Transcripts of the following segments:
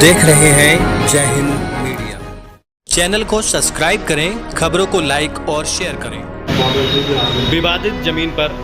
देख रहे हैं जय हिंद मीडिया। चैनल को सब्सक्राइब करें, खबरों को लाइक और शेयर करें। विवादित जमीन पर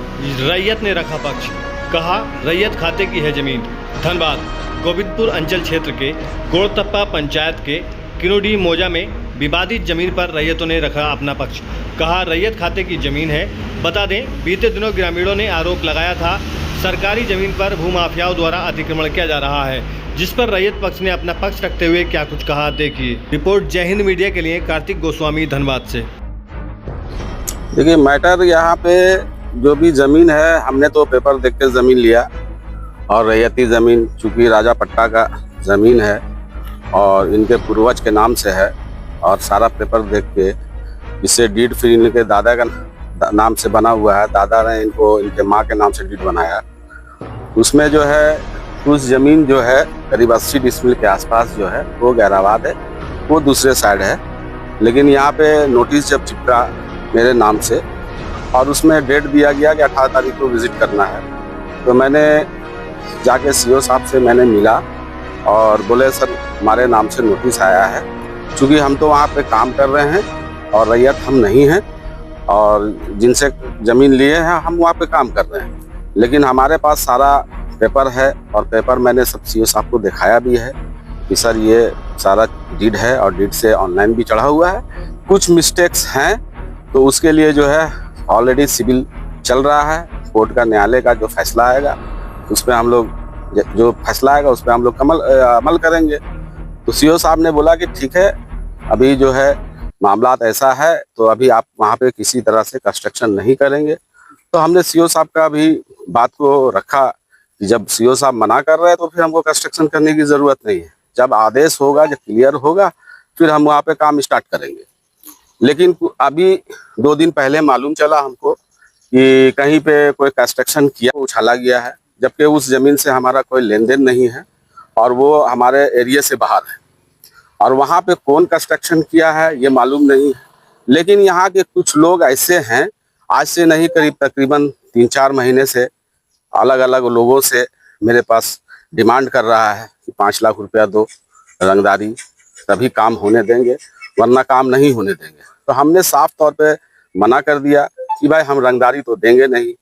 रैयत ने रखा पक्ष, कहा रैयत खाते की है जमीन। धनबाद गोविंदपुर अंचल क्षेत्र के गोड़तप्पा पंचायत के किनोडी मोजा में विवादित जमीन पर रैयतों ने रखा अपना पक्ष, कहा रैयत खाते की जमीन है। बता दें, बीते दिनों ग्रामीणों ने आरोप लगाया था सरकारी जमीन पर भूमाफियाओं द्वारा अतिक्रमण किया जा रहा है, जिस पर रैयत पक्ष ने अपना पक्ष रखते हुए क्या कुछ कहा, देखिए रिपोर्ट जय हिंद मीडिया के लिए कार्तिक गोस्वामी, धनबाद से। देखिए मैटर यहाँ पे जो भी ज़मीन है, हमने तो पेपर देख के ज़मीन लिया और रैयती ज़मीन चूँकि राजा पट्टा का ज़मीन है और इनके पूर्वज के नाम से है और सारा पेपर देख के इससे डीड फिर इनके दादा का नाम से बना हुआ है। दादा ने इनको इनके माँ के नाम से डीड बनाया। उसमें जो है कुछ ज़मीन जो है करीब 80 डिसमिल के आसपास जो है वो गैराबाद है, वो दूसरे साइड है। लेकिन यहाँ पे नोटिस जब चिपका मेरे नाम से और उसमें डेट दिया गया कि 18 तारीख को विज़िट करना है, तो मैंने जाके सीओ साहब से मैंने मिला और बोले सर हमारे नाम से नोटिस आया है, चूँकि हम तो वहाँ पे काम कर रहे हैं और रैयत हम नहीं हैं और जिनसे ज़मीन लिए हैं हम वहाँ पे काम कर रहे हैं, लेकिन हमारे पास सारा पेपर है और पेपर मैंने सब सीओ साहब को दिखाया भी है कि सर ये सारा डीड है और डीड से ऑनलाइन भी चढ़ा हुआ है। कुछ मिस्टेक्स हैं तो उसके लिए जो है ऑलरेडी सिविल चल रहा है। कोर्ट का न्यायालय का जो फैसला आएगा उस पर हम लोग जो फैसला आएगा उस पर हम लोग अमल करेंगे। तो सीओ साहब ने बोला कि ठीक है, अभी जो है मामला ऐसा है तो अभी आप वहाँ पे किसी तरह से कंस्ट्रक्शन नहीं करेंगे। तो हमने सीओ साहब का भी बात को रखा कि जब सीओ साहब मना कर रहे हैं तो फिर हमको कंस्ट्रक्शन करने की ज़रूरत नहीं है। जब आदेश होगा, जब क्लियर होगा, फिर हम वहाँ पे काम स्टार्ट करेंगे। लेकिन अभी 2 दिन पहले मालूम चला हमको कि कहीं पे कोई कंस्ट्रक्शन किया, उछाला गया है, जबकि उस ज़मीन से हमारा कोई लेन देन नहीं है और वो हमारे एरिया से बाहर है और वहाँ पे कौन कंस्ट्रक्शन किया है ये मालूम नहीं है। लेकिन यहाँ के कुछ लोग ऐसे हैं, आज से नहीं करीब तकरीबन 3-4 महीने से अलग अलग लोगों से मेरे पास डिमांड कर रहा है कि 5 लाख रुपया दो रंगदारी, तभी काम होने देंगे, वरना काम नहीं होने देंगे। तो हमने साफ तौर पे मना कर दिया कि भाई हम रंगदारी तो देंगे नहीं,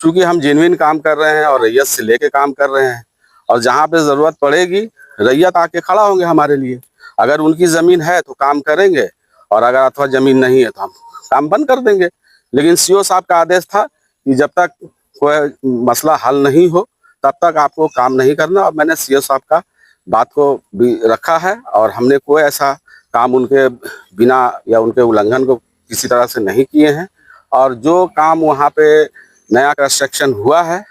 क्योंकि हम जेन्युइन काम कर रहे हैं और रैयत से लेके काम कर रहे हैं और जहाँ पे ज़रूरत पड़ेगी रैयत आके खड़ा होंगे हमारे लिए। अगर उनकी ज़मीन है तो काम करेंगे और अगर अथवा ज़मीन नहीं है तो हम काम बंद कर देंगे। लेकिन सीओ साहब का आदेश था कि जब तक कोई मसला हल नहीं हो तब तक आपको काम नहीं करना, और मैंने सीओ साहब का बात को भी रखा है और हमने कोई ऐसा काम उनके बिना या उनके उल्लंघन को किसी तरह से नहीं किए हैं। और जो काम वहाँ पे नया कंस्ट्रक्शन हुआ है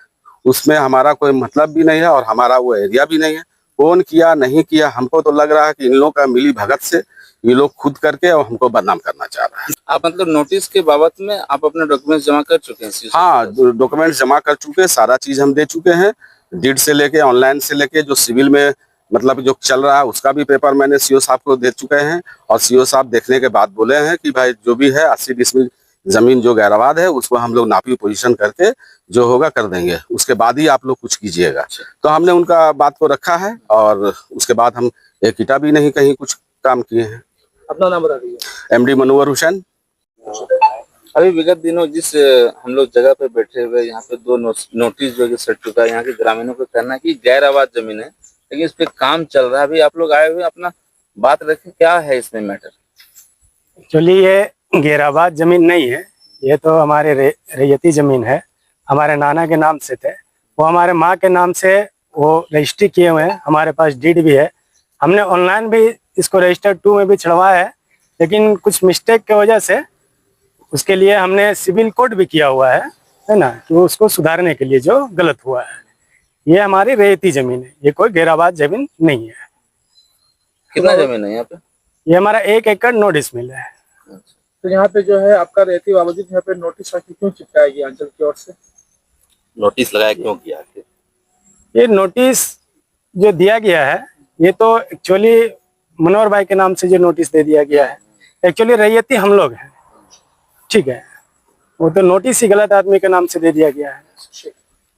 उसमें हमारा कोई मतलब भी नहीं है और हमारा वो एरिया भी नहीं है। कौन किया नहीं किया, हमको तो लग रहा है कि इन लोगों का मिली भगत से ये लोग खुद करके और हमको बदनाम करना चाह रहा है। आप मतलब नोटिस के बाबत में आप अपने डॉक्यूमेंट्स जमा कर चुके हैं? हाँ, डॉक्यूमेंट्स जमा कर चुके, सारा चीज हम दे चुके हैं। डीड से लेके ऑनलाइन से लेके जो सिविल में मतलब जो चल रहा है उसका भी पेपर मैंने सीओ साहब को दे चुके हैं और सीओ साहब देखने के बाद बोले हैं कि भाई जो भी है 80 डिसमिल जमीन जो गैराबाद है उसको हम लोग नापी पोजीशन करके जो होगा कर देंगे, उसके बाद ही आप लोग कुछ कीजिएगा। तो हमने उनका बात को रखा है और उसके बाद हम एक ईटा भी नहीं कहीं कुछ काम किए हैं। अपना नाम बता दीजिए। MD manoeuvre Hussain. अभी विगत दिनों जिस हम लोग जगह पे बैठे हुए यहाँ पे 2 नोटिस जो सट चुका है, यहाँ के ग्रामीणों का कहना है कि गैर आबाद जमीन है, लेकिन इस पे काम चल रहा है। अभी आप लोग आए हुए अपना बात रखें, क्या है इसमें मैटर? एक्चुअली ये गैराबाद जमीन नहीं है, ये तो हमारे रैयती जमीन है। हमारे नाना के नाम से थे, वो हमारे माँ के नाम से वो रजिस्ट्री किए हुए हैं। हमारे पास डीड भी है, हमने ऑनलाइन भी इसको रजिस्टर 2 में भी चढ़वाया है, लेकिन कुछ मिस्टेक की वजह से उसके लिए हमने सिविल कोर्ट भी किया हुआ है ना, कि उसको सुधारने के लिए जो गलत हुआ है। ये हमारी रैयती जमीन है, ये कोई गैराबाद जमीन नहीं है। कितना जमीन है यहाँ पे? ये हमारा 1 एकड़ 9 डिसमिल है। तो यहाँ पे जो है आपका रहती बावजूद यहाँ पे नोटिस आके क्यों चिपकाया गया अंचल की ओर से? नोटिस लगाया क्यों किया? ये नोटिस जो दिया गया है ये तो एक्चुअली मनोहर भाई के नाम से जो नोटिस दे दिया गया है, एक्चुअली रैयती हम लोग हैं, ठीक है, वो तो नोटिस ही गलत आदमी के नाम से दे दिया गया है।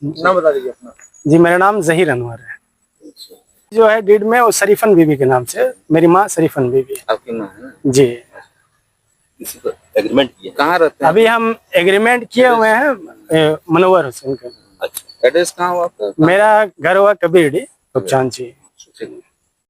नाम बता दीजिए अपना। जी, मेरा नाम जहीर अनवर है। जो है डीड में वो शरीफन बीबी के नाम से, मेरी माँ शरीफन बीबी है। आपकी माँ है ना? जी। किसी को एग्रीमेंट किया? कहाँ रहते हैं? अभी हम एग्रीमेंट किए हुए हैं मनोवर हुसैन का। अच्छा, एड्रेस कहाँ हुआ आपका? मेरा घर हुआ कबीरडी, उपचांची। ठीक।